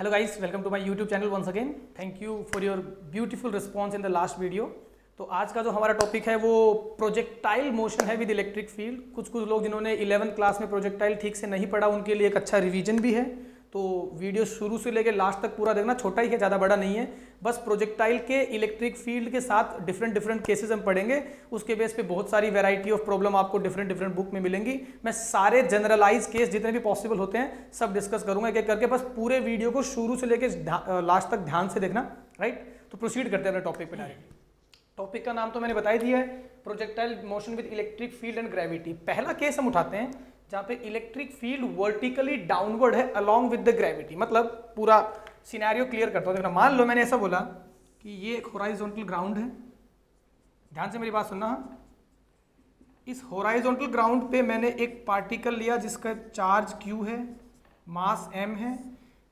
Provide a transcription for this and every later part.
Hello guys, welcome to my YouTube channel once again. Thank you for your beautiful response in the last video. तो आज का जो हमारा topic है वो प्रोजेक्टाइल मोशन है विद इलेक्ट्रिक फील्ड। कुछ लोग जिन्होंने 11th क्लास में प्रोजेक्टाइल ठीक से नहीं पढ़ा उनके लिए एक अच्छा रिवीजन भी है। तो वीडियो शुरू से लेकर लास्ट तक पूरा देखना, छोटा ही है, ज़्यादा बड़ा नहीं है। बस प्रोजेक्टाइल के इलेक्ट्रिक फील्ड के साथ डिफरेंट केसेस हम पढ़ेंगे। उसके बेस पे बहुत सारी वैरायटी ऑफ प्रॉब्लम आपको डिफरेंट बुक में मिलेंगी। मैं सारे जनरलाइज केस जितने भी पॉसिबल होते हैं सब डिस्कस करूंगा एक एक करके। बस पूरे वीडियो को शुरू से लेकर लास्ट तक ध्यान से देखना, राइट। तो प्रोसीड करते हैं अपने टॉपिक पे डायरेक्ट। टॉपिक का नाम तो मैंने बता ही दिया है, projectile motion with electric field and gravity. पहला केस हम उठाते हैं जहां पे इलेक्ट्रिक फील्ड वर्टिकली डाउनवर्ड है अलोंग विद द ग्रेविटी। मतलब पूरा सिनेरियो क्लियर करता हूं। देखना, मान लो मैंने ऐसा बोला कि ये एक हॉरिजॉन्टल ग्राउंड है, ध्यान से मेरी बात सुनना। इस हॉरिजॉन्टल ग्राउंड पे मैंने एक पार्टिकल लिया जिसका चार्ज Q है, मास m है।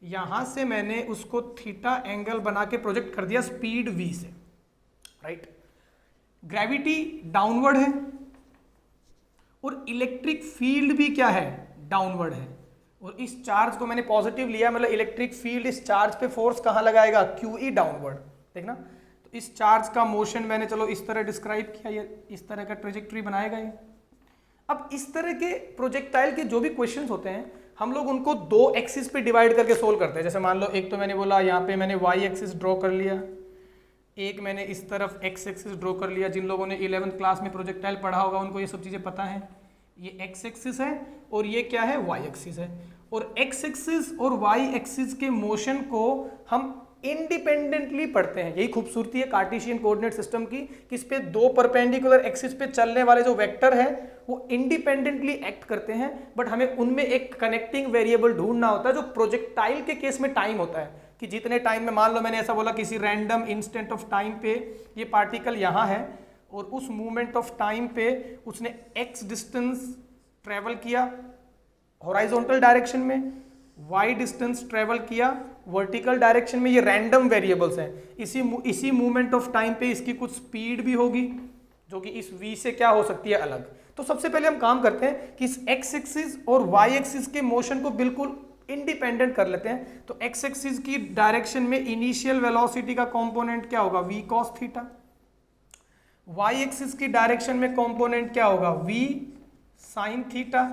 यहां से मैंने उसको थीटा एंगल बना के प्रोजेक्ट कर दिया स्पीड v से, राइट। ग्रेविटी डाउनवर्ड है और इलेक्ट्रिक फील्ड भी क्या है, डाउनवर्ड है। और इस चार्ज को मैंने पॉजिटिव लिया, मतलब इलेक्ट्रिक फील्ड इस चार्ज पे फोर्स कहां लगाएगा, QE डाउनवर्ड। देखना, तो इस चार्ज का मोशन मैंने चलो इस तरह डिस्क्राइब किया, ये इस तरह का ट्रेजेक्टरी बनाएगा ये। अब इस तरह के प्रोजेक्टाइल के जो भी क्वेश्चंस होते हैं हम लोग उनको दो एक्सिस पे डिवाइड करके सोल्व करते हैं। जैसे मान लो एक तो मैंने बोला यहाँ पे मैंने y एक्सिस ड्रॉ कर लिया, एक मैंने इस तरफ x एक्सिस ड्रॉ कर लिया। जिन लोगों ने 11th क्लास में प्रोजेक्टाइल पढ़ा होगा उनको ये सब चीज़ें पता है। ये x एक्सिस है और ये क्या है, y एक्सिस है। और x एक्सिस और y एक्सिस के मोशन को हम इंडिपेंडेंटली पढ़ते हैं। यही खूबसूरती है कार्टेशियन कोऑर्डिनेट सिस्टम की कि इस पे दो परपेंडिकुलर एक्सिस पे चलने वाले जो वेक्टर है वो इंडिपेंडेंटली एक्ट करते हैं, बट हमें उनमें एक कनेक्टिंग वेरिएबल ढूंढना होता है जो प्रोजेक्टाइल के केस में टाइम होता है। कि जितने टाइम में, मान लो मैंने ऐसा बोला किसी रैंडम इंस्टेंट ऑफ टाइम पे ये पार्टिकल यहाँ है और उस मूवमेंट ऑफ टाइम पे उसने x डिस्टेंस ट्रेवल किया हॉरिजॉन्टल डायरेक्शन में, y डिस्टेंस ट्रेवल किया वर्टिकल डायरेक्शन में। ये रैंडम वेरिएबल्स हैं। इसी मूवमेंट ऑफ टाइम पे इसकी कुछ स्पीड भी होगी जो कि इस v से क्या हो सकती है, अलग। तो सबसे पहले हम काम करते हैं कि इस x एक्सिस और y एक्सिस के मोशन को बिल्कुल इंडिपेंडेंट कर लेते हैं। तो x एक्सिस की डायरेक्शन में इनिशियल वेलोसिटी का कंपोनेंट क्या होगा, v cos theta. y axis की डायरेक्शन में कंपोनेंट क्या होगा, v sin थीटा।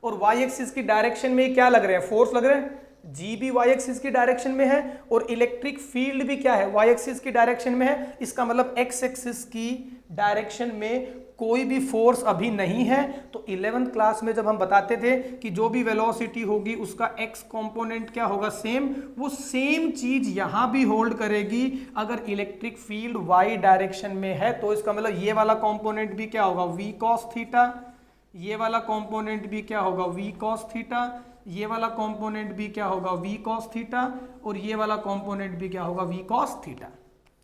और y एक्सिस की डायरेक्शन में क्या लग रहे हैं, फोर्स लग रहे हैं, g भी y एक्सिस की डायरेक्शन में है और इलेक्ट्रिक फील्ड भी क्या है, y एक्सिस की डायरेक्शन में है। इसका मतलब x एक्सिस की डायरेक्शन में कोई भी फोर्स अभी नहीं है। तो 11th क्लास में जब हम बताते थे कि जो भी वेलोसिटी होगी उसका x कंपोनेंट क्या होगा, सेम, वो सेम चीज यहां भी होल्ड करेगी अगर इलेक्ट्रिक फील्ड y डायरेक्शन में है। तो इसका मतलब ये वाला कंपोनेंट भी क्या होगा, v cos थीटा। ये वाला कंपोनेंट भी क्या होगा, v cos थीटा। ये वाला कंपोनेंट भी क्या होगा, v cos थीटा। और ये वाला कंपोनेंट भी क्या होगा, v cos theta.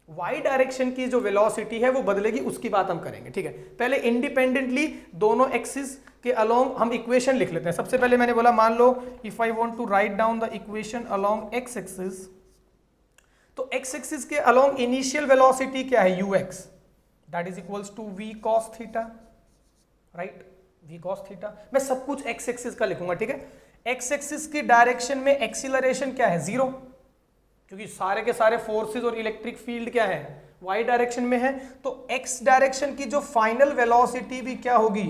y direction की जो वेलोसिटी है वो बदलेगी, उसकी बात हम करेंगे, ठीक है। पहले इंडिपेंडेंटली दोनों एक्सिस के अलोंग हम इक्वेशन लिख लेते हैं। सबसे पहले मैंने बोला, मान लो if I want to write down the equation along x axis, तो x एक्सिस के अलोंग इनिशियल वेलोसिटी क्या है, ux, that is equals to v cos theta, right, v cos theta. मैं सब कुछ x एक्सिस का लिखूंगा, ठीक है। x एक्सिस की डायरेक्शन में एक्सीलरेशन क्या है, 0, क्योंकि सारे के सारे फोर्सेस और इलेक्ट्रिक फील्ड क्या है, y डायरेक्शन में है। तो x डायरेक्शन की जो फाइनल वेलोसिटी भी क्या होगी,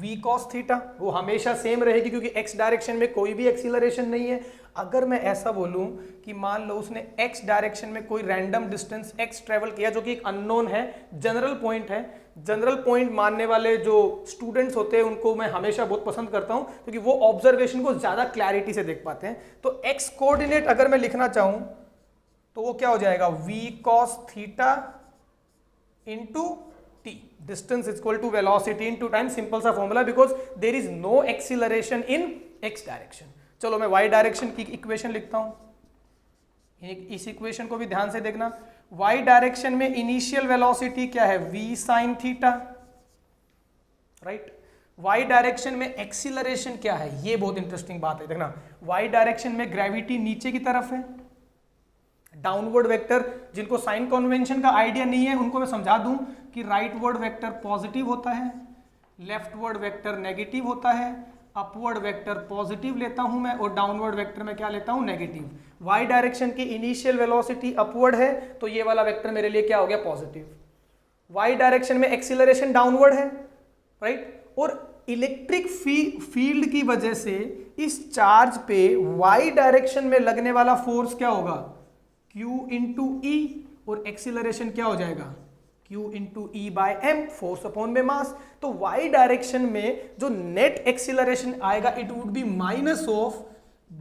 v cos थीटा, वो हमेशा सेम रहेगी क्योंकि x डायरेक्शन में कोई भी एक्सीलरेशन नहीं है। अगर मैं ऐसा बोलूं कि मान लो उसने x डायरेक्शन में कोई रैंडम डिस्टेंस x ट्रेवल किया जो कि एक अननोन है, जनरल पॉइंट है। जनरल पॉइंट मानने वाले जो स्टूडेंट्स होते हैं उनको मैं हमेशा बहुत पसंद करता हूं क्योंकि वो ऑब्जर्वेशन को ज्यादा क्लैरिटी से देख पाते हैं। तो x कोऑर्डिनेट अगर मैं लिखना चाहूं तो वो क्या हो जाएगा, v cos theta into t, distance is equal to velocity into time. Simple सा formula, because there is no acceleration in x direction. चलो मैं y डायरेक्शन की इक्वेशन लिखता हूं। इस इक्वेशन को भी ध्यान से देखना। y डायरेक्शन में इनिशियल वेलोसिटी क्या है, v sin theta, right. y direction में एक्सीलरेशन क्या है, ये बहुत इंटरेस्टिंग बात है, देखना। y डायरेक्शन में ग्रेविटी नीचे की तरफ है, डाउनवर्ड वेक्टर। जिनको साइन कन्वेंशन का आइडिया नहीं है उनको मैं समझा दूं कि राइटवर्ड वेक्टर पॉजिटिव होता है, लेफ्टवर्ड वेक्टर नेगेटिव होता है, अपवर्ड वेक्टर पॉजिटिव लेता हूं मैं और डाउनवर्ड वेक्टर में क्या लेता हूं, नेगेटिव। वाई डायरेक्शन की इनिशियल वेलोसिटी अपवर्ड है तो ये वाला वेक्टर मेरे लिए क्या हो गया, पॉजिटिव। वाई डायरेक्शन में एक्सीलरेशन डाउनवर्ड है, राइट। और इलेक्ट्रिक फील्ड की वजह से इस चार्ज पे वाई डायरेक्शन में लगने वाला फोर्स क्या होगा, Q इंटू ई, और एक्सीलरेशन क्या हो जाएगा, Q into E by M, force upon में मास। तो वाई डायरेक्शन में जो नेट एक्सीलरेशन आएगा it would be minus of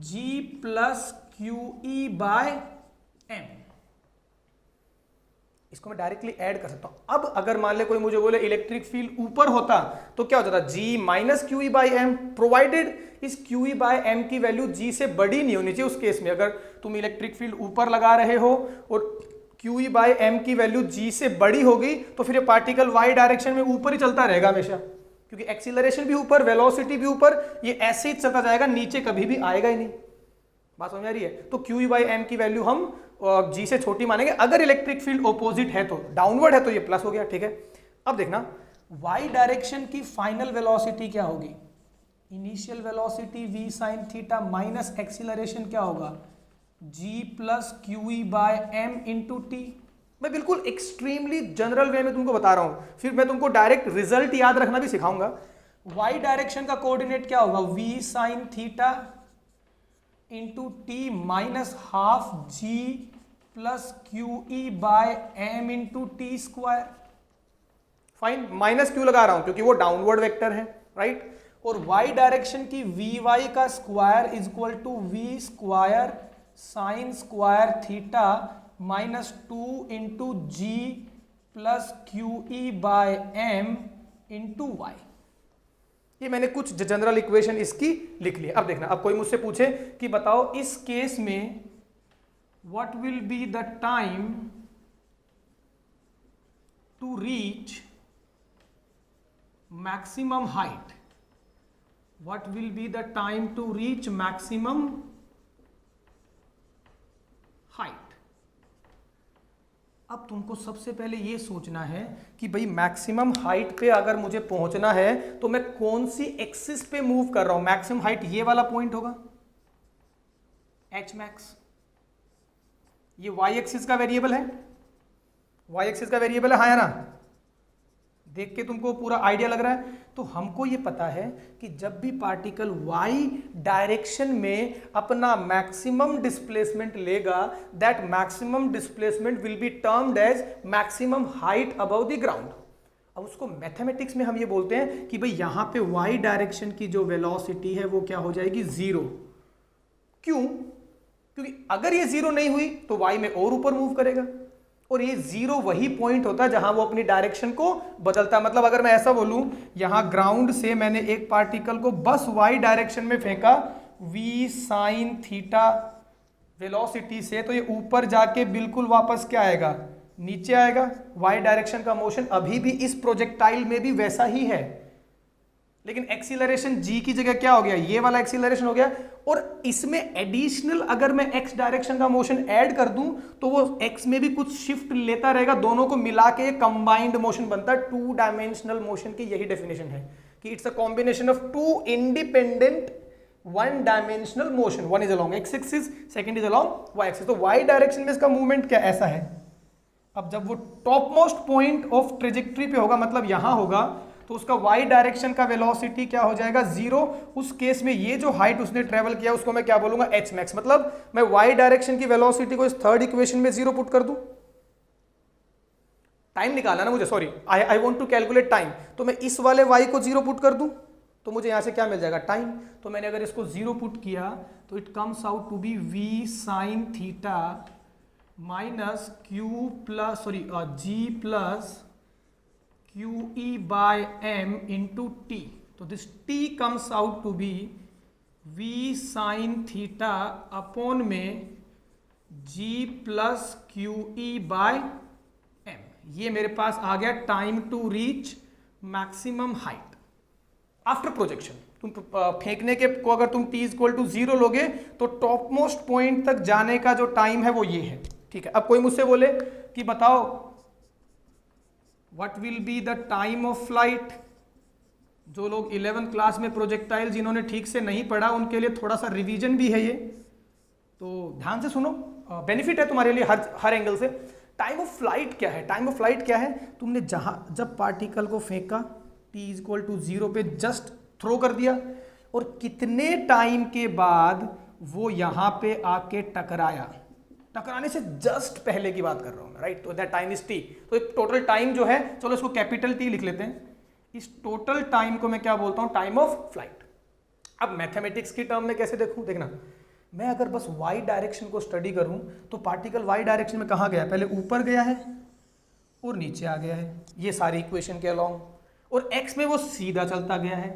G plus Q E by M. इसको मैं डायरेक्टली ऐड कर सकता हूं। अब अगर मान ले कोई मुझे बोले इलेक्ट्रिक फील्ड ऊपर होता तो क्या हो जाता, G minus Q E by M, provided इस क्यू ई बाय एम की वैल्यू G से बड़ी नहीं होनी चाहिए। उस केस में अगर तुम इलेक्ट्रिक फील्ड ऊपर लगा रहे हो और क्यू ई बाय एम की वैल्यू G से बड़ी होगी तो फिर ये पार्टिकल वाई डायरेक्शन में ऊपर ही चलता रहेगा हमेशा, क्योंकि एक्सीलरेशन भी ऊपर, वेलोसिटी भी ऊपर, ये ऐसे ही चलता जाएगा, नीचे कभी भी आएगा ही नहीं। बात समझ आ रही है। तो क्यू ई बाई एम की वैल्यू हम G से छोटी मानेंगे। अगर इलेक्ट्रिक फील्ड ऑपोजिट है तो डाउनवर्ड है तो ये प्लस हो गया, ठीक है। अब देखना वाई डायरेक्शन की फाइनल वेलोसिटी क्या होगी, initial velocity v sine theta minus acceleration क्या होगा, G plus Q E by M into T. मैं बिल्कुल एक्सट्रीमली जनरल वे में तुमको बता रहा हूं, फिर मैं तुमको डायरेक्ट रिजल्ट याद रखना भी सिखाऊंगा। वाई डायरेक्शन का कोऑर्डिनेट क्या होगा, v sine theta into T minus half G plus Q E by M into T square. Fine, minus Q लगा रहा हूं क्योंकि वो डाउनवर्ड वेक्टर है, राइट। और वाई डायरेक्शन की वी वाई का square is equal to V square sine square theta minus 2 into G plus Q E by M into Y. ये मैंने कुछ जनरल इक्वेशन इसकी लिख ली। अब देखना, अब कोई मुझसे पूछे कि बताओ इस केस में what will be the time to reach maximum height, what will be the time to reach maximum height। अब तुमको सबसे पहले ये सोचना है कि भाई मैक्सिमम हाइट पे अगर मुझे पहुंचना है तो मैं कौन सी एक्सिस पे मूव कर रहा हूं। मैक्सिमम हाइट ये वाला पॉइंट होगा h max, ये y एक्सिस का वेरिएबल है, y एक्सिस का वेरिएबल है, हाँ या ना। देख के तुमको पूरा आइडिया लग रहा है। तो हमको ये पता है कि जब भी पार्टिकल y डायरेक्शन में अपना मैक्सिमम डिस्प्लेसमेंट लेगा, that maximum displacement will be termed as maximum height above the ground. अब उसको मैथमेटिक्स में हम ये बोलते हैं कि भाई यहां पे y डायरेक्शन की जो वेलोसिटी है वो क्या हो जाएगी, जीरो। क्यों? क्योंकि अगर ये जीरो नहीं हुई तो y में और ऊपर मूव करेगा, और ये जीरो वही पॉइंट होता है जहां वो अपनी डायरेक्शन को बदलता है। मतलब अगर मैं ऐसा बोलूं, यहां ग्राउंड से मैंने एक पार्टिकल को बस y डायरेक्शन में फेंका v साइन थीटा वेलोसिटी से, तो ये ऊपर जाके बिल्कुल वापस क्या आएगा, नीचे आएगा। y डायरेक्शन का मोशन अभी भी इस प्रोजेक्टाइल में भी वैसा ही है, लेकिन एक्सीलरेशन g की जगह क्या हो गया, ये वाला एक्सीलरेशन हो गया। और इसमें एडिशनल अगर मैं x डायरेक्शन का मोशन ऐड कर दूं तो वो x में भी कुछ शिफ्ट लेता रहेगा, दोनों को मिला के कंबाइंड मोशन बनता है। टू डायमेंशनल मोशन की यही डेफिनेशन है कि it's a combination of two independent one dimensional motion, one is along x axis, second is along y axis. तो y डायरेक्शन में इसका मूवमेंट क्या ऐसा है। अब जब वो top most point of trajectory पे होगा, मतलब यहां होगा, तो उसका y डायरेक्शन का वेलोसिटी क्या हो जाएगा, जीरो। उस केस में ये जो हाइट उसने ट्रेवल किया उसको मैं क्या बोलूंगा, h max। मतलब मैं y डायरेक्शन की वेलोसिटी को इस थर्ड इक्वेशन में जीरो पुट कर दूं। टाइम निकालना ना मुझे, sorry, I want to calculate time. तो मैं इस वाले y को जीरो पुट कर दूं तो मुझे यहां से क्या मिल जाएगा, टाइम। तो मैंने अगर इसको जीरो पुट किया तो it comes out to be v sine theta minus q plus g plus Q E by M into t. तो this t comes out to be v sine theta upon में g plus Q E by M. ये मेरे पास आ गया time to reach maximum height after projection. तुम फेंकने के को अगर तुम t इक्वल टू जीरो लोगे तो टॉप मोस्ट पॉइंट तक जाने का जो टाइम है वो ये है, ठीक है। अब कोई मुझसे बोले कि बताओ what will be the time of flight, जो लोग 11th क्लास में प्रोजेक्टाइल जिन्होंने ठीक से नहीं पढ़ा उनके लिए थोड़ा सा रिवीजन भी है ये, तो ध्यान से सुनो, बेनिफिट है तुम्हारे लिए हर एंगल से। टाइम ऑफ फ्लाइट क्या है? टाइम ऑफ फ्लाइट क्या है? तुमने जब पार्टिकल को फेंका t=0 पे जस्ट थ्रो कर दिया, और कितने टाइम के बाद वो यहां पे आके टकराया, टकराने से जस्ट पहले की बात कर रहा हूं मैं, राइट? तो दैट टाइम इज t। तो टोटल टाइम जो है, चलो इसको कैपिटल T लिख लेते हैं, इस टोटल टाइम को मैं क्या बोलता हूं? Time of flight. अब मैथमेटिक्स की टर्म में कैसे देखूं? देखना, मैं अगर बस y डायरेक्शन को स्टडी करूं तो पार्टिकल y डायरेक्शन में कहां गया? पहले ऊपर गया है और नीचे आ गया है, ये सारी इक्वेशन के अलोंग, और x में वो सीधा चलता गया है।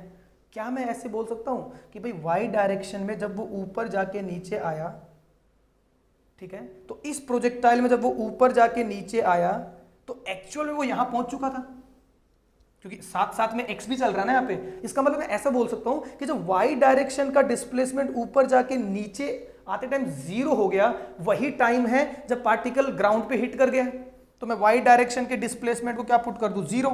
क्या मैं ऐसे बोल सकता हूं कि भाई y डायरेक्शन में जब वो ऊपर जाके नीचे आया, ठीक है, तो इस प्रोजेक्टाइल में जब वो ऊपर जाके नीचे आया तो एक्चुअल में वो यहां पहुंच चुका था, क्योंकि साथ साथ में x भी चल रहा है ना यहाँ पे। इसका मतलब मैं ऐसा बोल सकता हूं कि जब y डायरेक्शन का डिस्प्लेसमेंट ऊपर जाके नीचे आते टाइम 0 हो गया, वही टाइम है जब पार्टिकल ग्राउंड पे हिट कर गया। तो मैं y डायरेक्शन के डिस्प्लेसमेंट को क्या पुट कर दूं? 0,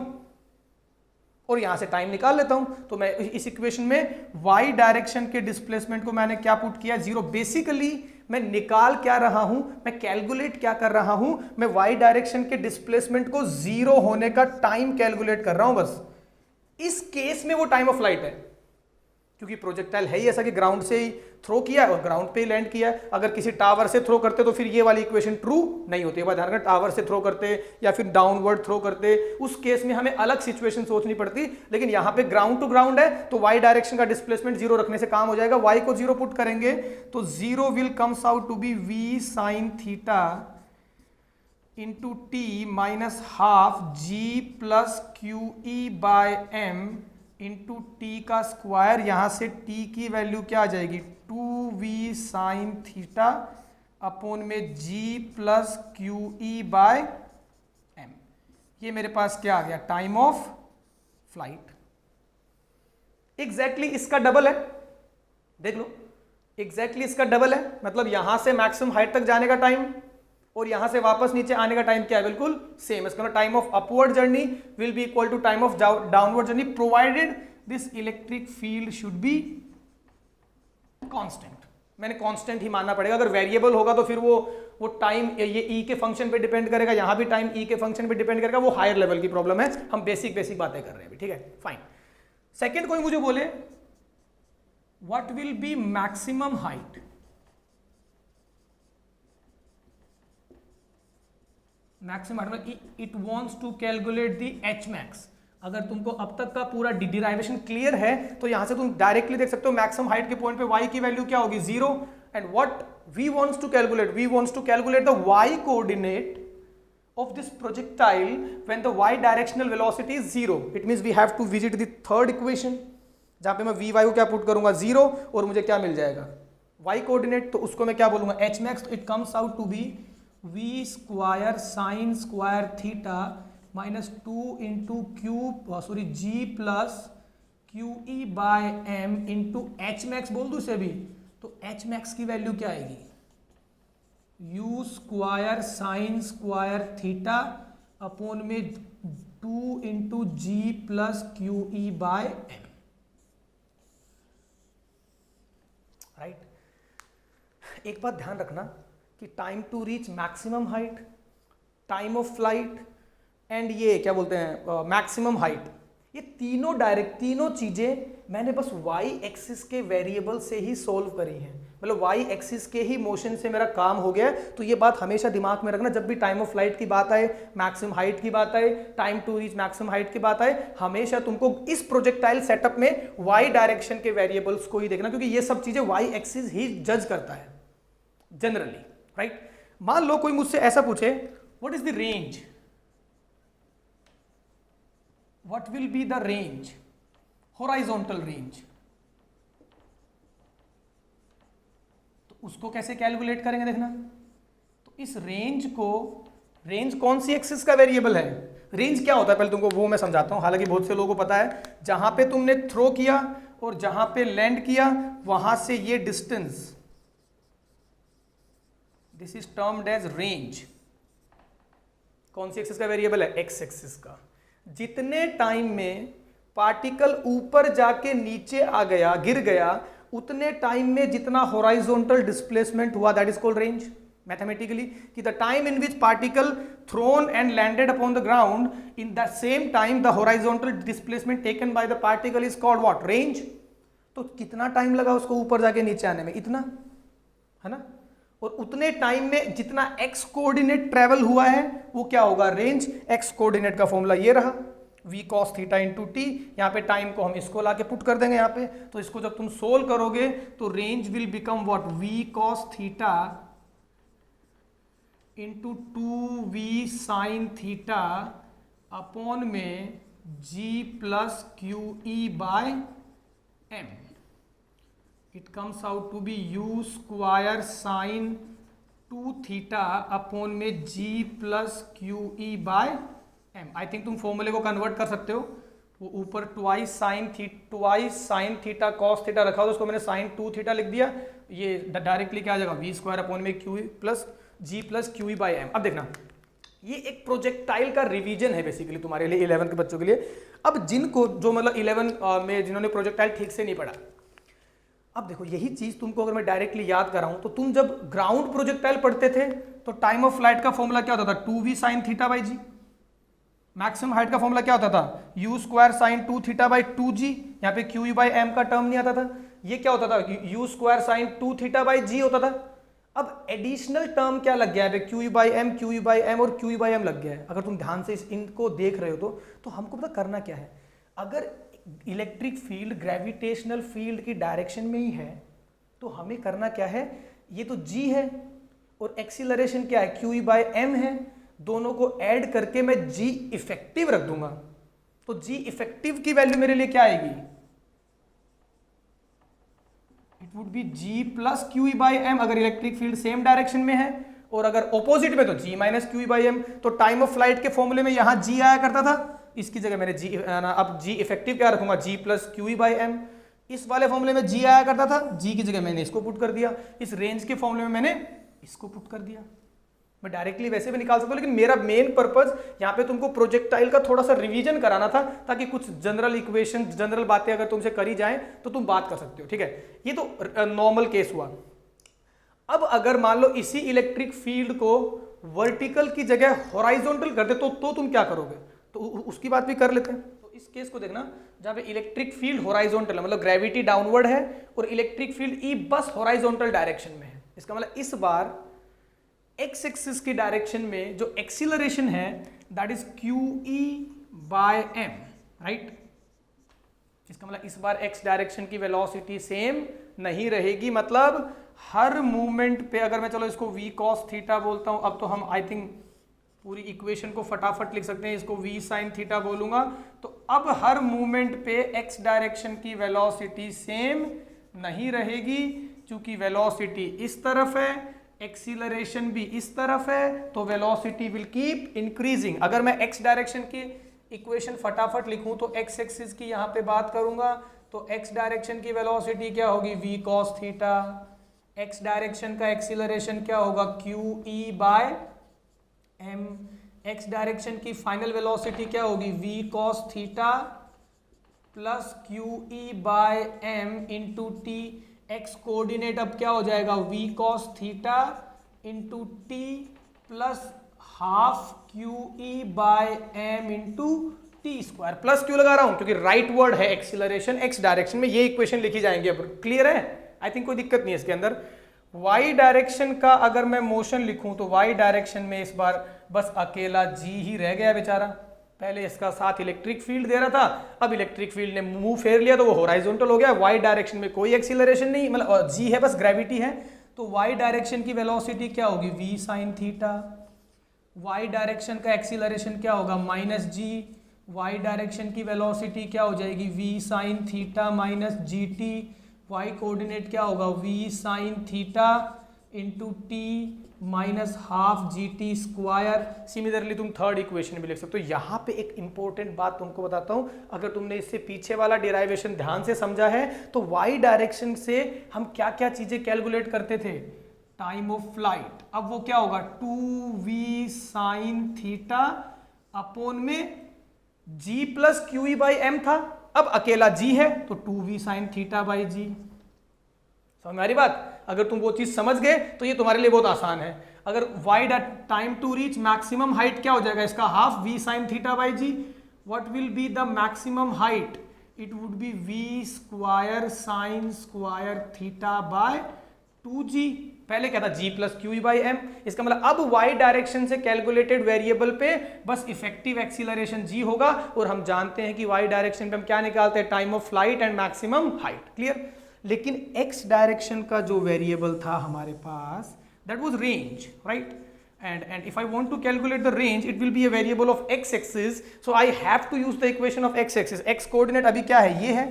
और यहां से टाइम निकाल लेता हूं। तो मैं इस इक्वेशन में y डायरेक्शन के डिस्प्लेसमेंट को मैंने क्या पुट किया? 0। बेसिकली मैं निकाल क्या रहा हूं, मैं कैलकुलेट क्या कर रहा हूं? मैं y डायरेक्शन के डिस्प्लेसमेंट को 0 होने का टाइम कैलकुलेट कर रहा हूं बस। इस केस में वो टाइम ऑफ फ्लाइट है, क्योंकि प्रोजेक्टाइल है ही ऐसा कि ग्राउंड से ही थ्रो किया और ग्राउंड पे ही लैंड किया है। अगर किसी टावर से थ्रो करते तो फिर ये वाली इक्वेशन ट्रू नहीं होती। ध्यान रखना, टावर से थ्रो करते या फिर डाउनवर्ड थ्रो करते, उस केस में हमें अलग सिचुएशन सोचनी पड़ती, लेकिन यहां पे ग्राउंड टू ग्राउंड है तो y डायरेक्शन का डिस्प्लेसमेंट 0 रखने से काम हो जाएगा। y को 0 पुट करेंगे तो 0 will comes out to be v sin theta into t minus half g plus Q E by M into T का स्क्वायर। यहां से t की वैल्यू क्या आ जाएगी? 2v साइन थीटा अपोन में g plus Q E by M. ये मेरे पास क्या आ गया? Time of flight. एग्जैक्टली इसका डबल है, देख लो, एग्जैक्टली इसका डबल है। मतलब यहां से मैक्सिमम हाइट तक जाने का टाइम और यहां से वापस नीचे आने का टाइम क्या है? बिल्कुल सेम। इसका time of upward journey will be equal to time of downward journey, provided this electric field should be constant. मैंने कांस्टेंट ही मानना पड़ेगा। अगर वेरिएबल होगा तो फिर वो टाइम ये ई के फंक्शन पे डिपेंड करेगा, यहां भी टाइम ई के फंक्शन पे डिपेंड करेगा। वो हायर लेवल की प्रॉब्लम है, हम बेसिक बातें कर रहे हैं अभी, ठीक है, फाइन। सेकेंड कोई मुझे बोले what will be maximum height? Maximum it wants to calculate the H max. अगर तुमको अब तक का पूरा डिराइवेशन क्लियर है तो यहां से तुम डायरेक्टली देख सकते हो मैक्सिमम हाइट के पॉइंट पे y की वैल्यू क्या होगी? 0। And what we wants to calculate? We wants to calculate the y coordinate of this projectile when the y directional velocity is 0. It means we have to visit the third equation जहां पे मैं vy को क्या put करूंगा? 0, और मुझे क्या मिल जाएगा? y coordinate. तो उसको मैं क्या बोलूंगा? h max। तो it comes out to be v square sine square theta minus 2 into g plus Q E by M into H max बोल दू इसे भी। तो एच मैक्स की वैल्यू क्या आएगी? u square sine square theta upon में 2 into G plus Q E by M, right. एक बात ध्यान रखना कि time to reach maximum height, time of flight and ये क्या बोलते हैं मैक्सिमम हाइट, ये तीनों चीजें मैंने बस y एक्सिस के वेरिएबल से ही सोल्व करी हैं। मतलब y एक्सिस के ही मोशन से मेरा काम हो गया। तो ये बात हमेशा दिमाग में रखना, जब भी टाइम ऑफ फ्लाइट की बात आए, मैक्सिमम हाइट की बात आए, time to reach maximum height की बात आए, हमेशा तुमको इस प्रोजेक्टाइल सेटअप में y डायरेक्शन के वेरिएबल्स को ही देखना, क्योंकि ये सब चीजें y एक्सिस ही जज करता है जनरली, राइट। मान लो कोई मुझसे ऐसा पूछे what is the range, what will be the range, horizontal range, तो उसको कैसे कैलकुलेट करेंगे? देखना, तो इस रेंज को, रेंज कौन सी एक्सिस का वेरिएबल है? रेंज क्या होता है पहले तुमको वो मैं समझाता हूं, हालांकि बहुत से लोगों को पता है। जहां पे तुमने थ्रो किया और जहां पे लैंड किया वहां से ये distance, this is termed as range. कौन सी एक्सिस का वेरिएबल है? एक्स एक्सिस का। जितने टाइम में पार्टिकल ऊपर जाके नीचे आ गया, गिर गया, उतने टाइम में जितना हॉराइजॉन्टल डिस्प्लेसमेंट हुआ, that is called range mathematically, कि the time in which particle thrown and landed upon the ground, in the same time the horizontal displacement taken by the particle is called what, range. तो कितना time लगा उसको ऊपर जाके नीचे आने में, इतना, है ना। और उतने टाइम में जितना एक्स कोऑर्डिनेट ट्रेवल हुआ है वो क्या होगा, रेंज। एक्स कोऑर्डिनेट का फॉर्मूला ये रहा, v cos theta into T. यहाँ पे टाइम को हम इसको लाके पुट कर देंगे यहाँ पे, तो इसको जब तुम सोल्व करोगे तो range will become what, v cos theta into 2v sin theta upon में g plus Q E by m। It comes out to be u square sine 2 theta upon में g plus Q E by m। I think तुम फॉर्मूले को convert कर सकते हो, वो ऊपर twice sine theta cos theta रखा हो, उसको मैंने साइन 2 थीटा लिख दिया, ये डायरेक्टली क्या आ जाएगा, v स्क्वायर अपॉन में Q plus g plus Q E by M. अब देखना, ये एक प्रोजेक्टाइल का रिवीजन है बेसिकली तुम्हारे लिए, 11th के बच्चों के लिए। अब जिनको जो मतलब 11 में जिन्होंने प्रोजेक्टाइल ठीक से नहीं पढ़ा, अब देखो यही चीज तुमको अगर मैं डायरेक्टली याद कराऊं, तो तुम जब ग्राउंड प्रोजेक्टाइल पढ़ते थे तो टाइम ऑफ फ्लाइट का फॉर्मूला क्या होता था, 2v sine theta by g. Maximum height का फॉर्मूला क्या होता था, u square sine 2 theta by 2g। यहाँ पे क्यू ई बाई एम का टर्म नहीं आता था, ये क्या होता था, u square sine 2 theta by g होता था। अब एडिशनल टर्म क्या लग गया है, q E by m, q E by M और क्यू ई बाई एम लग गया है। अगर तुम ध्यान से इनको देख रहे हो तो हमको पता करना क्या है, अगर इलेक्ट्रिक फील्ड ग्रेविटेशनल फील्ड की डायरेक्शन में ही है तो हमें करना क्या है, ये तो g है और एक्सीलरेशन क्या है, क्यू ई बाई एम है, दोनों को ऐड करके मैं g इफेक्टिव रख दूंगा। तो g इफेक्टिव की वैल्यू मेरे लिए क्या आएगी, it would be g plus Q E by M, अगर इलेक्ट्रिक फील्ड सेम डायरेक्शन में है, और अगर ऑपोजिट में तो g minus Q E by M. तो टाइम ऑफ फ्लाइट के फॉर्मूले में यहां g आया करता था, इसकी जगह मैंने g, अब g इफेक्टिव क्या रखूंगा, g plus Q E by M. इस वाले फॉर्मूले में g आया करता था, g की जगह मैंने इसको पुट कर दिया, इस रेंज के फॉर्मूले में मैंने इसको पुट कर दिया। मैं डायरेक्टली वैसे भी निकाल सकता हूं, लेकिन मेरा मेन पर्पस यहाँ पे तुमको प्रोजेक्टाइल का थोड़ा सा रिवीजन कराना था, ताकि कुछ जनरल इक्वेशन, जनरल बातें अगर तुमसे करी जाएं तो तुम बात कर सकते हो, ठीक है। ये तो नॉर्मल केस हुआ। अब अगर मान लो इसी इलेक्ट्रिक फील्ड को वर्टिकल की जगह हॉराइजॉन्टल कर दे तो तुम क्या करोगे, तो उसकी बात भी कर लेते हैं। तो इस केस को देखना, जहां पे इलेक्ट्रिक फील्ड हॉराइजॉन्टल है, मतलब ग्रेविटी डाउनवर्ड है और इलेक्ट्रिक फील्ड ई बस हॉराइजॉन्टल डायरेक्शन में है। इसका मतलब इस बार एक्स एक्सिस की डायरेक्शन में जो एक्सीलरेशन है that is Q E by M, right. इसका मतलब इस बार एक्स डायरेक्शन की वेलोसिटी सेम नहीं रहेगी, मतलब हर मूवमेंट पे अगर मैं चलो इसको v cos थीटा बोलता हूं, अब तो हम आई थिंक पूरी इक्वेशन को फटाफट लिख सकते हैं, इसको v sin थीटा बोलूंगा, तो अब हर मूवमेंट पे x डायरेक्शन की वेलोसिटी सेम नहीं रहेगी, क्योंकि वेलोसिटी इस तरफ है, एक्सीलरेशन भी इस तरफ है, तो वेलोसिटी विल कीप इंक्रीजिंग। अगर मैं x डायरेक्शन की इक्वेशन फटाफट लिखूं तो x एक्सिस की यहाँ पे बात करूंगा, तो x डायरेक्शन की वेलोसिटी क्या होगी, v cos theta. x direction का एक्सीलरेशन क्या होगा, Q E by M. x direction की फाइनल वेलोसिटी क्या होगी, v cos theta plus Q E by M into T. x coordinate अब क्या हो जाएगा, v cos theta into T plus half Q E by M into T square. Plus क्यों लगा रहा हूं, क्योंकि राइट वर्ड है एक्सीलरेशन x डायरेक्शन में, ये इक्वेशन लिखी जाएंगे। अब क्लियर है, आई थिंक कोई दिक्कत नहीं है इसके अंदर। y डायरेक्शन का अगर मैं मोशन लिखूं तो y डायरेक्शन में इस बार बस अकेला g ही रह गया बेचारा। पहले इसका साथ इलेक्ट्रिक फील्ड दे रहा था, अब इलेक्ट्रिक फील्ड ने मुंह फेर लिया तो वो हॉराइजॉन्टल हो गया। y डायरेक्शन में कोई एक्सीलरेशन नहीं, मतलब g है, बस ग्रेविटी है। तो y डायरेक्शन की वेलोसिटी क्या होगी, v sin theta. y direction का एक्सीलरेशन क्या होगा, माइनस g। y डायरेक्शन की वेलोसिटी क्या हो जाएगी, v sin theta minus G T. y coordinate क्या होगा, v sin theta into T minus half G T square. Similarly तुम थर्ड इक्वेशन भी लिख सकते हो। यहाँ पे एक इंपॉर्टेंट बात तुमको बताता हूँ, अगर तुमने इससे पीछे वाला डिराइवेशन ध्यान से समझा है तो y डायरेक्शन से हम क्या क्या चीजें कैलकुलेट करते थे, टाइम ऑफ फ्लाइट। अब वो क्या होगा, 2v sin थीटा अपॉन में g plus Q E by M था, अब अकेला g है तो 2v sin थीटा बाई जी। समझ में आ रही बात? अगर तुम वो चीज समझ गए तो ये तुम्हारे लिए बहुत आसान है। अगर y time to reach maximum height क्या हो जाएगा इसका, half v sin theta by G. What will be the maximum height? It would be v square sine square theta by 2g। पहले क्या था, g plus Q by M. इसका मतलब अब y डायरेक्शन से कैलकुलेटेड वेरिएबल पे बस effective acceleration g होगा, और हम जानते हैं कि y डायरेक्शन पे हम क्या निकालते हैं, time of flight and maximum height. Clear? लेकिन x डायरेक्शन का जो वेरिएबल था हमारे पास, that was range, right? and if I want to calculate the range, it will be a variable of x axis, so I have to use the equation of x axis। x coordinate अभी क्या है, ये है।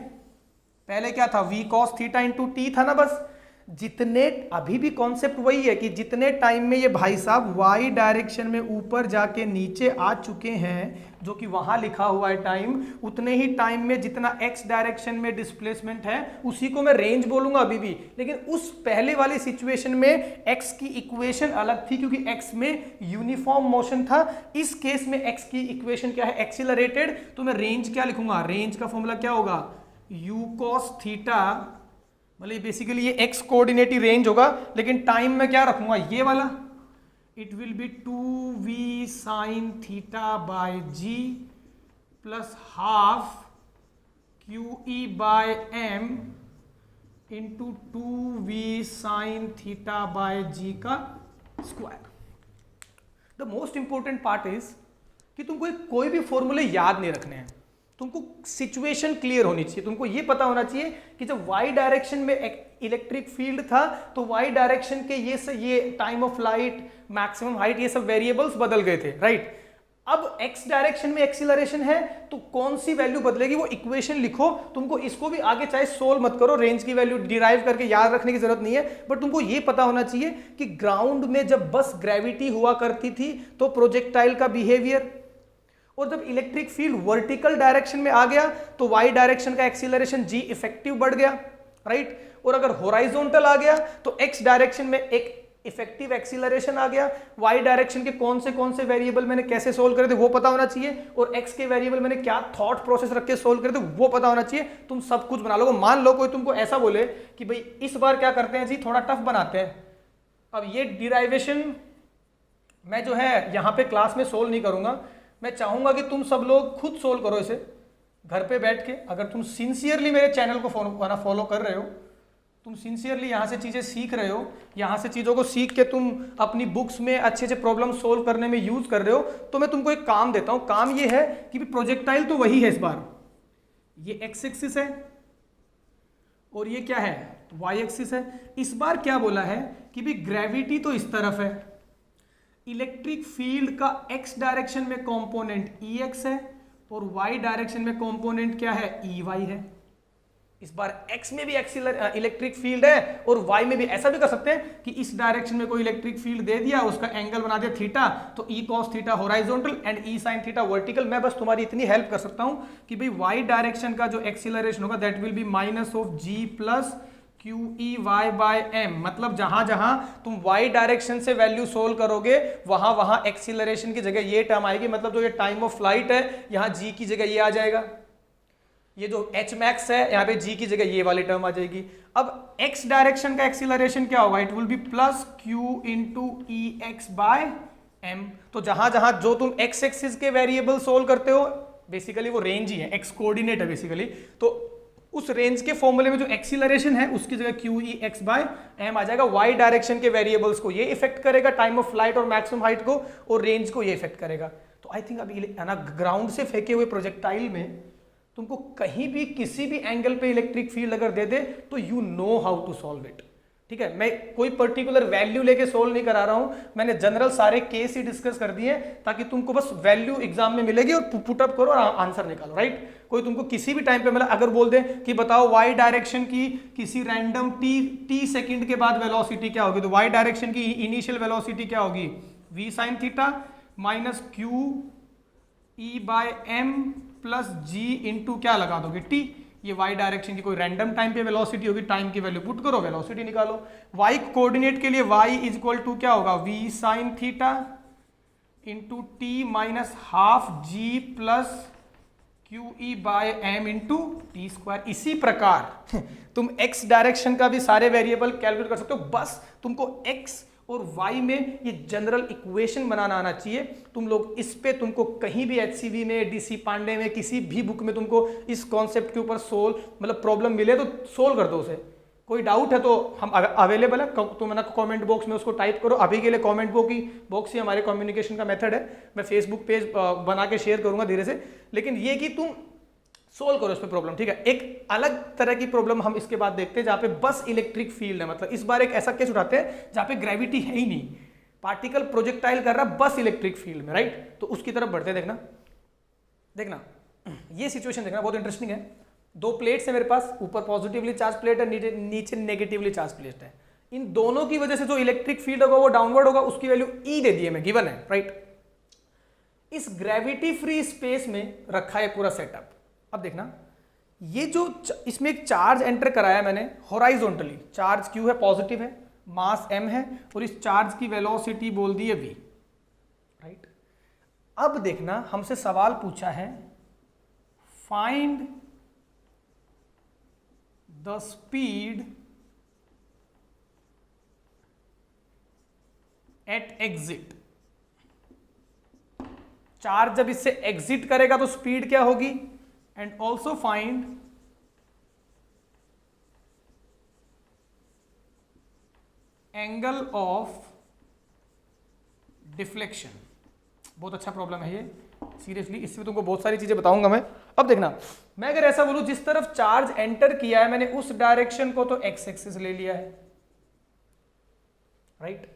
पहले क्या था, v cos theta into t था ना। बस जितने, अभी भी कॉन्सेप्ट वही है कि जितने टाइम में ये भाई साहब y डायरेक्शन में ऊपर जाके नीचे आ चुके हैं, जो कि वहां लिखा हुआ है टाइम, उतने ही टाइम में जितना x डायरेक्शन में डिस्प्लेसमेंट है उसी को मैं रेंज बोलूंगा अभी भी। लेकिन उस पहले वाली सिचुएशन में x की इक्वेशन अलग थी, क्योंकि x में यूनिफॉर्म मोशन था। इस केस में x की इक्वेशन क्या है, एक्सीलरेटेड। तो मैं रेंज क्या लिखूंगा, रेंज का फॉर्मूला क्या होगा, u cos थीटा, मतलब बेसिकली ये x कोऑर्डिनेट ही रेंज होगा, लेकिन टाइम में क्या रखूंगा, ये वाला। It will be 2v sine theta by g plus half QE by M into 2v sine theta by g का square. The most important part is कि तुमको कोई भी फॉर्मूले याद नहीं रखने हैं, तुमको सिचुएशन क्लियर होनी चाहिए। तुमको ये पता होना चाहिए कि जब y डायरेक्शन में इलेक्ट्रिक फील्ड था तो y डायरेक्शन के ये time of light, maximum height, ये सब वेरिएबल्स बदल गए थे, राइट? अब x डायरेक्शन में एक्सीलरेशन है तो कौन सी वैल्यू बदलेगी वो इक्वेशन लिखो। तुमको इसको भी आगे चाहे सोल्व मत करो, रेंज की वैल्यू डिराइव करके याद रखने की जरूरत नहीं है, बट तुमको ये पता होना चाहिए कि ग्राउंड में जब बस ग्रेविटी हुआ करती थी तो प्रोजेक्टाइल का बिहेवियर, और जब इलेक्ट्रिक फील्ड वर्टिकल डायरेक्शन में आ गया तो y डायरेक्शन का एक्सीलरेशन g इफेक्टिव बढ़ गया, राइट? और अगर हॉरिजॉन्टल आ गया तो x डायरेक्शन में एक इफेक्टिव एक्सीलरेशन आ गया। y डायरेक्शन के कौन से वेरिएबल मैंने कैसे सोल्व करे थे वो पता होना चाहिए, और x के वेरिएबल मैंने क्या थॉट प्रोसेस रख के सोल्व करे थे वो पता होना चाहिए। तुम सब कुछ बना लोगे। मान लो कोई तुमको ऐसा बोले कि भाई इस बार क्या करते हैं जी, थोड़ा टफ बनाते हैं। अब ये डिराइवेशन मैं जो है यहाँ पे क्लास में सोल्व नहीं करूंगा, मैं चाहूंगा कि तुम सब लोग खुद सोल्व करो इसे घर पे बैठ के। अगर तुम सिंसियरली मेरे चैनल को फॉलो कर रहे हो, तुम सिंसियरली यहाँ से चीज़ें सीख रहे हो, यहाँ से चीज़ों को सीख के तुम अपनी बुक्स में अच्छे अच्छे प्रॉब्लम सोल्व करने में यूज कर रहे हो, तो मैं तुमको एक काम देता हूँ। काम ये है कि प्रोजेक्टाइल तो वही है, इस बार ये एक्स एक्सिस है और ये क्या है, वाई एक्सिस है। इस बार क्या बोला है कि भी ग्रेविटी तो इस तरफ है, इलेक्ट्रिक फील्ड का x डायरेक्शन में कंपोनेंट Ex है और y डायरेक्शन में कंपोनेंट क्या है, Ey है। इस बार x में भी इलेक्ट्रिक फील्ड है और y में भी। ऐसा भी कर सकते हैं कि इस डायरेक्शन में कोई इलेक्ट्रिक फील्ड दे दिया, उसका एंगल बना दिया थीटा, तो E cos theta horizontal and E sin theta vertical. मैं बस तुम्हारी इतनी हेल्प कर सकता हूं कि भाई y डायरेक्शन का जो एक्सीलरेशन होगा that will be minus of g plus QEy by m। मतलब जहां जहां तुम y डायरेक्शन से वैल्यू सोल्व करोगे वहां वहां एक्सीलरेशन की जगह ये टर्म आएगी। मतलब जो ये टाइम ऑफ फ्लाइट है यहाँ g की जगह ये आ जाएगा, ये जो h मैक्स है यहाँ पे g की जगह ये वाली टर्म आ जाएगी। अब x डायरेक्शन का एक्सीलरेशन क्या होगा, it will be plus q into Ex by m। तो जहां जहां जो तुम x एक्सिस के वेरिएबल सोल्व करते हो, बेसिकली वो रेंज ही है, x कोऑर्डिनेट है बेसिकली, तो उस रेंज के फॉर्मूले में जो एक्सीलरेशन है उसकी जगह QEx बाय m आ जाएगा। y डायरेक्शन के वेरिएबल्स को ये इफेक्ट करेगा, टाइम ऑफ फ्लाइट और मैक्सिमम हाइट को, और रेंज को ये इफेक्ट करेगा। तो आई थिंक अभी ना ग्राउंड से फेंके हुए प्रोजेक्टाइल में तुमको कहीं भी किसी भी एंगल पे इलेक्ट्रिक फील्ड अगर दे दे तो you know how to solve it. ठीक है, मैं कोई पर्टिकुलर वैल्यू लेके सोल्व नहीं करा रहा हूं, मैंने जनरल सारे केस ही डिस्कस कर दिए ताकि तुमको बस वैल्यू एग्जाम में मिलेगी और पुटअप करो और आंसर निकालो, राइट? कोई तुमको किसी भी टाइम पे मतलब अगर बोल दे कि बताओ y डायरेक्शन की किसी रैंडम t सेकंड के बाद वेलोसिटी क्या होगी, तो y डायरेक्शन की इनिशियल वेलोसिटी क्या होगी, v sin theta minus q e by m plus g into क्या लगा दोगे t। ये y डायरेक्शन की कोई रैंडम टाइम पे वेलोसिटी होगी, टाइम की वैल्यू पुट करो, वेलोसिटी निकालो। y कोऑर्डिनेट के लिए y इज इक्वल टू क्या होगा, v sin theta into t minus half g plus Q E by M into T square. इसी प्रकार तुम x डायरेक्शन का भी सारे वेरिएबल कैलकुलेट कर सकते हो, बस तुमको x और y में ये जनरल इक्वेशन बनाना आना चाहिए। तुम लोग इस पे तुमको कहीं भी HCV में, DC पांडे में, किसी भी बुक में तुमको इस कॉन्सेप्ट के ऊपर मतलब प्रॉब्लम मिले तो सोल्व कर दो उसे। कोई डाउट है तो हम अवेलेबल है, तुम ना कमेंट बॉक्स में उसको टाइप करो। अभी के लिए कमेंट बॉक्स ही हमारे कम्युनिकेशन का मेथड है। मैं फेसबुक पेज बना के शेयर करूंगा धीरे से, लेकिन ये कि तुम सोल्व करो इस पे प्रॉब्लम, ठीक है। एक अलग तरह की प्रॉब्लम हम इसके बाद देखते हैं जहां पे बस इलेक्ट्रिक फील्ड है। मतलब इस बार एक ऐसा केस उठाते हैं जहां पे ग्रेविटी है ही नहीं, पार्टिकल प्रोजेक्टाइल कर रहा बस इलेक्ट्रिक फील्ड में, राइट। तो उसकी तरफ बढ़ते हैं। देखना ये सिचुएशन देखना, बहुत इंटरेस्टिंग है। दो प्लेट्स है मेरे पास, ऊपर पॉजिटिवली चार्ज प्लेट है, नीचे नेगेटिवली चार्ज प्लेट है। इन दोनों की वजह से जो इलेक्ट्रिक फील्ड होगा वो डाउनवर्ड होगा, उसकी वैल्यू ई दे दी है मैं, गिवन है, राइट। इस ग्रेविटी फ्री स्पेस में रखा है पूरा सेटअप। अब देखना ये जो इसमें एक चार्ज एंटर कराया मैंने हॉराइजॉन्टली, चार्ज क्यू है, पॉजिटिव है, मास m है, और इस चार्ज की वेलोसिटी बोल दी है v, राइट। अब देखना हमसे सवाल पूछा है find the speed at exit. Charge जब इससे एग्जिट करेगा तो स्पीड क्या होगी, and also find angle of deflection. बहुत अच्छा प्रॉब्लम है ये, सीरियसली इसमें तुमको बहुत सारी चीजें बताऊंगा मैं। अब देखना मैं अगर ऐसा बोलूं जिस तरफ चार्ज एंटर किया है मैंने उस डायरेक्शन को तो एक्स एक्सिस ले लिया है, राइट।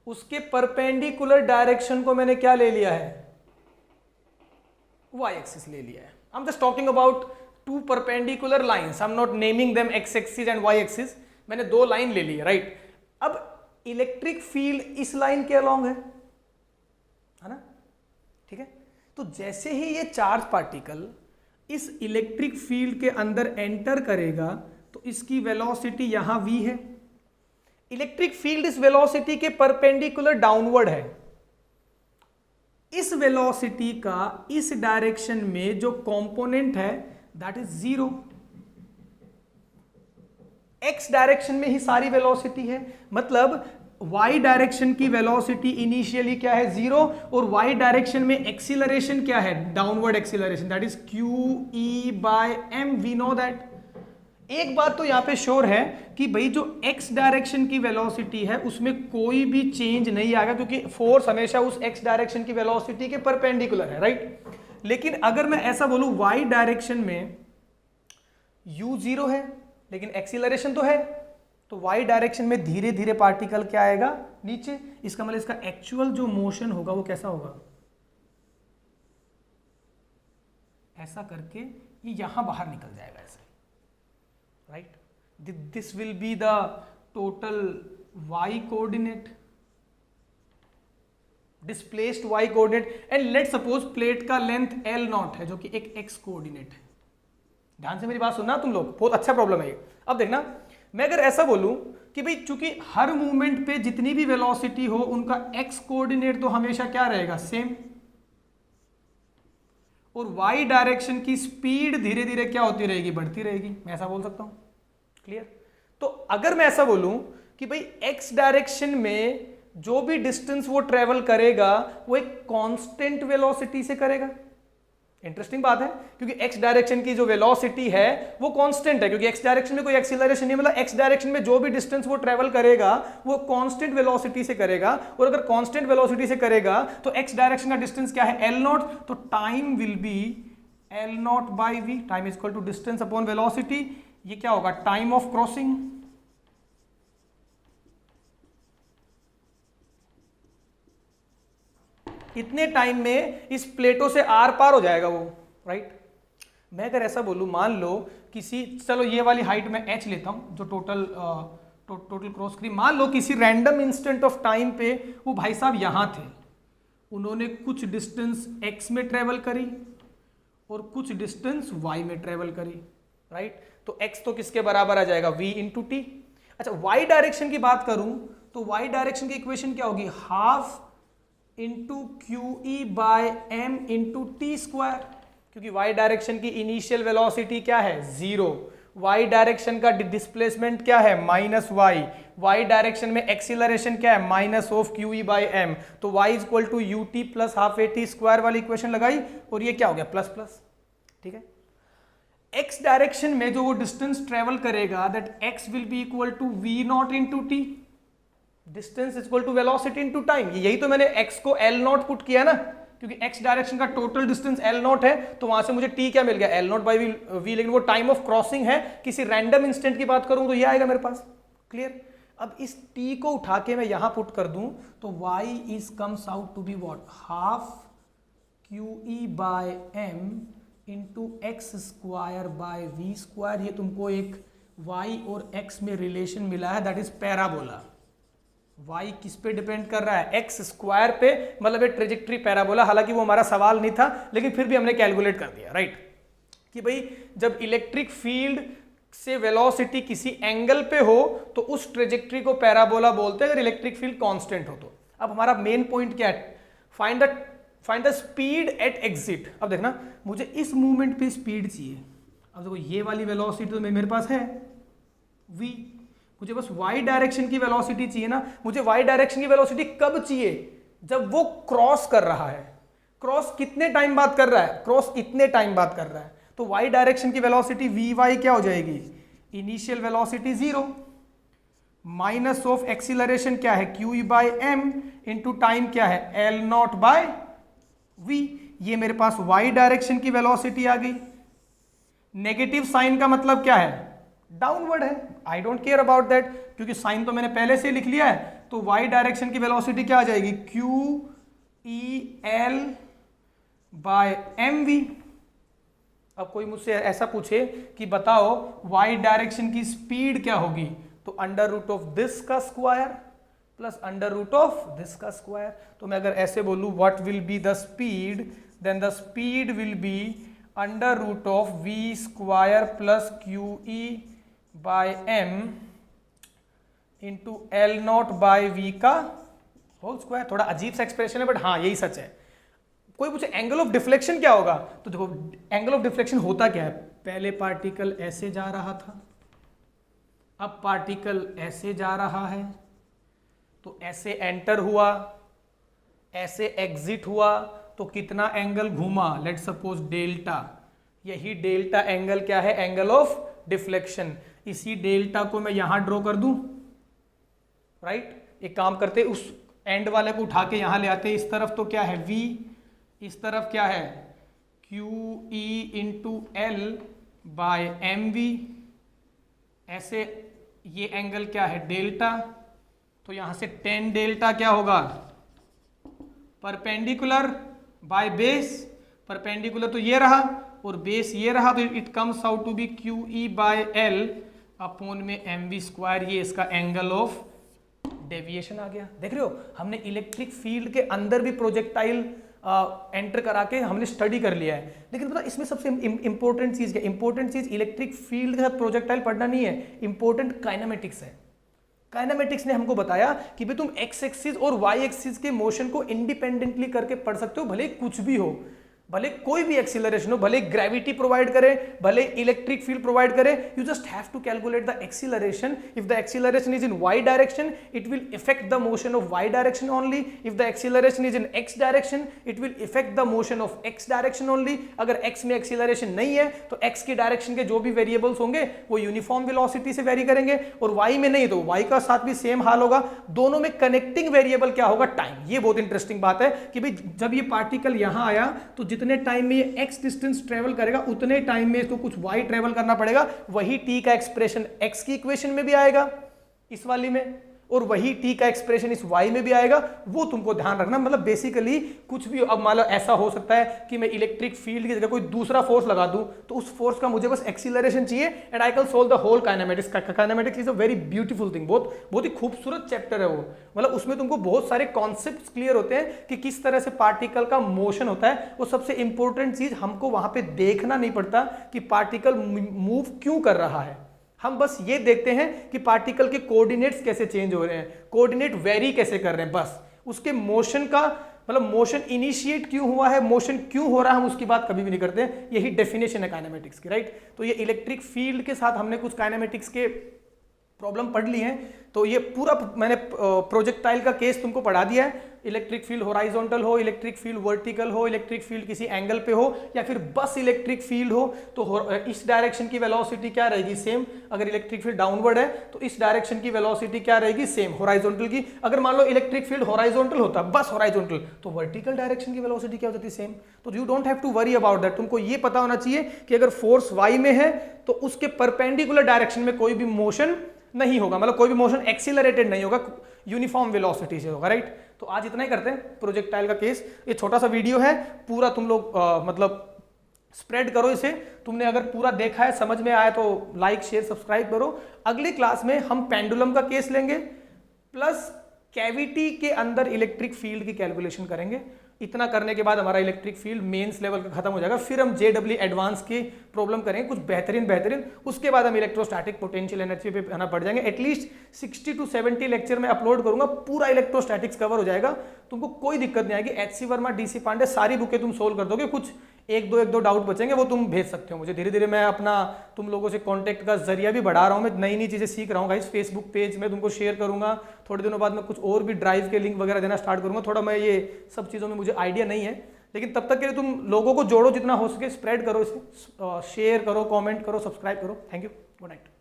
उसके परपेंडिकुलर डायरेक्शन को मैंने क्या ले लिया है, वाई एक्सिस ले लिया है। I am just talking about two perpendicular lines, I am not naming them X axis and Y axis. मैंने दो लाइन ले ली है, राइट। अब इलेक्ट्रिक फील्ड इस लाइन के अलोंग है ना, ठीक है। तो जैसे ही ये चार्ज पार्टिकल इस इलेक्ट्रिक फील्ड के अंदर एंटर करेगा तो इसकी वेलोसिटी यहां v है। इलेक्ट्रिक फील्ड इस वेलोसिटी के परपेंडिकुलर डाउनवर्ड है। इस वेलोसिटी का इस डायरेक्शन में जो कंपोनेंट है दैट इज 0। एक्स डायरेक्शन में ही सारी वेलोसिटी है, मतलब y डायरेक्शन की वेलोसिटी इनिशियली क्या है 0, और y डायरेक्शन में एक्सीलरेशन क्या है, downward acceleration, that is QE by m। We know that. एक बात तो यहां पे श्योर है कि भाई जो x डायरेक्शन की वेलोसिटी है उसमें कोई भी चेंज नहीं आएगा, क्योंकि फोर्स हमेशा उस x डायरेक्शन की वेलोसिटी के परपेंडिकुलर है, राइट। लेकिन अगर मैं ऐसा बोलूं y डायरेक्शन में u 0 है लेकिन एक्सीलरेशन तो है, तो y डायरेक्शन में धीरे धीरे पार्टिकल क्या आएगा, नीचे। इसका मतलब इसका एक्चुअल जो मोशन होगा वो कैसा होगा, ऐसा करके ये यहां बाहर निकल जाएगा ऐसे, right. This will be the total y coordinate, displaced y coordinate. And let suppose plate का लेंथ L0 है जो कि एक x कोऑर्डिनेट है। ध्यान से मेरी बात सुनना तुम लोग, बहुत अच्छा प्रॉब्लम है ये। अब देखना मैं अगर ऐसा बोलूं कि भाई चूंकि हर मूवमेंट पे जितनी भी वेलोसिटी हो उनका x कोऑर्डिनेट तो हमेशा क्या रहेगा, सेम, और y डायरेक्शन की स्पीड धीरे धीरे क्या होती रहेगी, बढ़ती रहेगी। मैं ऐसा बोल सकता हूं, क्लियर। तो अगर मैं ऐसा बोलूं कि भाई x डायरेक्शन में जो भी डिस्टेंस वो ट्रेवल करेगा वो एक कांस्टेंट वेलोसिटी से करेगा। इंटरेस्टिंग बात है, क्योंकि x डायरेक्शन की जो वेलोसिटी है वो कांस्टेंट है, क्योंकि x डायरेक्शन में कोई एक्सीलरेशन नहीं, मतलब x डायरेक्शन में जो भी डिस्टेंस वो ट्रेवल करेगा वो कांस्टेंट वेलोसिटी से करेगा। और अगर कांस्टेंट वेलोसिटी से करेगा तो x डायरेक्शन का डिस्टेंस क्या है, L0, तो time will be L0 by v, time is equal to distance upon velocity. ये क्या होगा, टाइम ऑफ क्रॉसिंग। इतने टाइम में इस प्लेटों से आर पार हो जाएगा वो, राइट। मैं अगर ऐसा बोलूं, मान लो किसी, चलो ये वाली हाइट मैं h लेता हूं जो टोटल क्रॉस करी। मान लो किसी रैंडम इंस्टेंट ऑफ टाइम पे वो भाई साहब यहां थे, उन्होंने कुछ डिस्टेंस x में ट्रेवल करी और कुछ डिस्टेंस y में ट्रेवल करी, राइट। तो x तो किसके बराबर आ जाएगा, v इंटू टी। अच्छा y डायरेक्शन की बात करूं तो y डायरेक्शन की इक्वेशन क्या होगी, half into Q E by M into T square, क्योंकि y डायरेक्शन की इनिशियल वेलोसिटी क्या है 0, y डायरेक्शन का डिस्प्लेसमेंट क्या है -y, y डायरेक्शन में एक्सीलरेशन क्या है -qe/m, तो y equal to ut plus half at square वाली इक्वेशन लगाई और ये क्या हो गया प्लस प्लस, ठीक है। x डायरेक्शन में जो वो डिस्टेंस ट्रेवल करेगा that x will be equal to v0 into T, distance equal to velocity into time. यही तो मैंने x को L0 पुट किया ना, क्योंकि x डायरेक्शन का टोटल डिस्टेंस L0 है, तो वहां से मुझे t क्या मिल गया L0 बाई v, लेकिन वो टाइम ऑफ क्रॉसिंग है, किसी रैंडम इंस्टेंट की बात करूं तो ये आएगा मेरे पास, क्लियर। अब इस t को उठा के मैं यहां पुट कर दूं तो y is comes out to be what half qe/m into X square by V square. ये तुमको एक y और x में रिलेशन मिला है, दैट इज पैराबोला। y किस पे डिपेंड कर रहा है x स्क्वायर पे, मतलब ये ट्रेजेक्ट्री पैराबोला। हालांकि वो हमारा सवाल नहीं था, लेकिन फिर भी हमने कैलकुलेट कर दिया, राइट, कि भाई जब इलेक्ट्रिक फील्ड से वेलोसिटी किसी एंगल पे हो तो उस ट्रेजेक्ट्री को पैराबोला बोलते हैं, अगर इलेक्ट्रिक फील्ड कांस्टेंट हो तो। अब हमारा मेन पॉइंट क्या है, find the speed at exit. अब देखना, मुझे इस मूवमेंट पे स्पीड चाहिए। अब देखो ये वाली वेलोसिटी तो मेरे पास है v, मुझे बस y डायरेक्शन की वेलोसिटी चाहिए ना। मुझे y डायरेक्शन की वेलोसिटी कब चाहिए, जब वो क्रॉस कर रहा है। क्रॉस कितने टाइम बाद कर रहा है, क्रॉस इतने टाइम बाद कर रहा है, तो y डायरेक्शन की वेलोसिटी vy क्या हो जाएगी, initial velocity 0 minus of acceleration क्या है qe/m इंटू टाइम क्या है L0/v। ये मेरे पास y डायरेक्शन की वेलोसिटी आ गई। नेगेटिव साइन का मतलब क्या है, डाउनवर्ड है। I don't care about that, क्योंकि साइन तो मैंने पहले से लिख लिया है। तो y डायरेक्शन की वेलोसिटी क्या आ जाएगी qe/L/mv। अब कोई मुझसे ऐसा पूछे कि बताओ y डायरेक्शन की स्पीड क्या होगी, तो अंडर रूट ऑफ दिस का square plus under root of this का स्क्वायर। तो मैं अगर ऐसे बोलूं what will be the speed, then the speed will be under root of v square plus qe/m into L0/v का होल स्क्वायर। थोड़ा अजीब सा एक्सप्रेशन है, बट हाँ यही सच है। कोई पूछे एंगल ऑफ डिफ्लेक्शन क्या होगा, तो देखो एंगल ऑफ डिफ्लेक्शन होता क्या है, पहले पार्टिकल ऐसे जा रहा था, अब पार्टिकल ऐसे जा रहा है, तो ऐसे एंटर हुआ, ऐसे एग्जिट हुआ, तो कितना एंगल घूमा, लेट सपोज डेल्टा। यही डेल्टा एंगल क्या है, एंगल ऑफ डिफ्लेक्शन। इसी डेल्टा को मैं यहां ड्रॉ कर दूं, राइट। एक काम करते, उस एंड वाले को उठा के यहां ले आते, इस तरफ तो क्या है v, इस तरफ क्या है qe/L/mv, ऐसे ये एंगल क्या है डेल्टा, तो यहां से tan डेल्टा क्या होगा, परपेंडिकुलर बाय बेस। परपेंडिकुलर तो ये रहा और बेस ये रहा, तो it comes out to be qe/L/mv²। ये इसका एंगल ऑफ डेविएशन आ गया। देख रहे हो, हमने इलेक्ट्रिक फील्ड के अंदर भी प्रोजेक्टाइल एंटर करा के हमने स्टडी कर लिया है। लेकिन पता इसमें सबसे इंपॉर्टेंट चीज क्या, इंपॉर्टेंट चीज इलेक्ट्रिक फील्ड के साथ प्रोजेक्टाइल पढ़ना नहीं है, इंपॉर्टेंट काइनेमेटिक्स है। काइनेमेटिक्स ने हमको बताया कि भाई तुम एक्स एक्सिस और वाई एक्सिस के मोशन को इंडिपेंडेंटली करके पढ़ सकते हो, भले कुछ भी हो, भले कोई भी एक्सीलरेशन हो, भले ग्रेविटी प्रोवाइड करे, भले इलेक्ट्रिक फील्ड प्रोवाइड करे, you just have to calculate the acceleration. If the acceleration is in y direction, it will effect the motion of y direction only. If the acceleration is in x direction, it will effect the motion of x direction only. अगर x में acceleration नहीं है तो x की direction के जो भी variables होंगे वो यूनिफॉर्म वेलोसिटी से वेरी करेंगे, और y में नहीं तो y का साथ भी सेम हाल होगा। दोनों में कनेक्टिंग वेरिएबल क्या होगा, टाइम। ये बहुत इंटरेस्टिंग बात है कि भाई जब ये पार्टिकल यहां आया तो जितने टाइम में ये x डिस्टेंस ट्रेवल करेगा उतने टाइम में इसको कुछ y ट्रेवल करना पड़ेगा। वही t का एक्सप्रेशन x की इक्वेशन में भी आएगा इस वाली में, और वही t का एक्सप्रेशन इस y में भी आएगा। वो तुमको ध्यान रखना, मतलब बेसिकली कुछ भी। अब मान लो ऐसा हो सकता है कि मैं इलेक्ट्रिक फील्ड की जगह कोई दूसरा फोर्स लगा दूं, तो उस फोर्स का मुझे बस एक्सीलरेशन चाहिए and I can solve the whole kinematics. Kinematics is a very beautiful thing, बहुत ही खूबसूरत चैप्टर है वो। मतलब उसमें तुमको बहुत सारे कॉन्सेप्ट्स क्लियर होते हैं कि किस तरह से पार्टिकल का मोशन होता है। वो सबसे इंपॉर्टेंट चीज, हमको वहां पे देखना नहीं पड़ता कि पार्टिकल मूव क्यों कर रहा है, हम बस ये देखते हैं कि पार्टिकल के कोऑर्डिनेट्स कैसे चेंज हो रहे हैं, कोऑर्डिनेट वेरी कैसे कर रहे हैं, बस उसके मोशन का मतलब मोशन इनिशिएट क्यों हुआ है, मोशन क्यों हो रहा है, हम उसकी बात कभी भी नहीं करते हैं। यही डेफिनेशन है काइनेमेटिक्स की, राइट। तो ये इलेक्ट्रिक फील्ड के साथ हमने कुछ काइनेमेटिक्स के प्रॉब्लम पढ़ ली है। तो ये पूरा मैंने प्रोजेक्टाइल का केस तुमको पढ़ा दिया है। इलेक्ट्रिक फील्ड हॉरिजॉन्टल हो, इलेक्ट्रिक फील्ड वर्टिकल हो, इलेक्ट्रिक फील्ड किसी एंगल पे हो, या फिर बस इलेक्ट्रिक फील्ड हो, तो इस डायरेक्शन की वेलोसिटी क्या रहेगी, सेम। अगर इलेक्ट्रिक फील्ड डाउनवर्ड है तो इस डायरेक्शन की वेलोसिटी क्या रहेगी, सेम हॉरिजॉन्टल की। अगर मान लो इलेक्ट्रिक फील्ड हॉरिजॉन्टल होता, बस हॉरिजॉन्टल, तो वर्टिकल डायरेक्शन की वेलोसिटी क्या हो जाती, सेम। तो you don't have to worry about that. तुमको ये पता होना चाहिए कि अगर फोर्स y में है तो उसके परपेंडिकुलर डायरेक्शन में कोई भी मोशन नहीं होगा, मतलब कोई भी मोशन एक्सीलरेटेड नहीं होगा, यूनिफॉर्म वेलोसिटी से होगा, राइट। तो आज इतना ही करते हैं प्रोजेक्टाइल का केस। ये छोटा सा वीडियो है, पूरा तुम लोग मतलब स्प्रेड करो इसे। तुमने अगर पूरा देखा है, समझ में आया तो लाइक शेयर सब्सक्राइब करो। अगली क्लास में हम पेंडुलम का केस लेंगे प्लस कैविटी के अंदर इलेक्ट्रिक फील्ड की कैलकुलेशन करेंगे। इतना करने के बाद हमारा इलेक्ट्रिक फील्ड मेंस लेवल का खत्म हो जाएगा। फिर हम JEE एडवांस की प्रॉब्लम करेंगे कुछ बेहतरीन। उसके बाद हम इलेक्ट्रोस्टैटिक पोटेंशियल एनर्जी पे आना पड़ जाएंगे। एटलीस्ट 60 to 70 लेक्चर में अपलोड करूंगा, पूरा इलेक्ट्रोस्टैटिक्स कवर हो जाएगा, तुमको कोई दिक्कत नहीं आएगी। HC वर्मा, DC पांडे सारी बुकें तुम सोल्व कर दोगे। कुछ एक दो डाउट बचेंगे, वो तुम भेज सकते हो मुझे। धीरे धीरे मैं अपना तुम लोगों से कांटेक्ट का जरिया भी बढ़ा रहा हूँ। मैं नई चीजें सीख रहा हूँ गाइस। फेसबुक पेज में तुमको शेयर करूंगा, थोड़े दिनों बाद मैं कुछ और भी ड्राइव के लिंक वगैरह देना स्टार्ट करूंगा। थोड़ा मैं ये सब चीज़ों में मुझे आइडिया नहीं है, लेकिन तब तक के लिए तुम लोगों को जोड़ो जितना हो सके, स्प्रेड करो इसे, शेयर करो, कॉमेंट करो, सब्सक्राइब करो। Thank you, good night.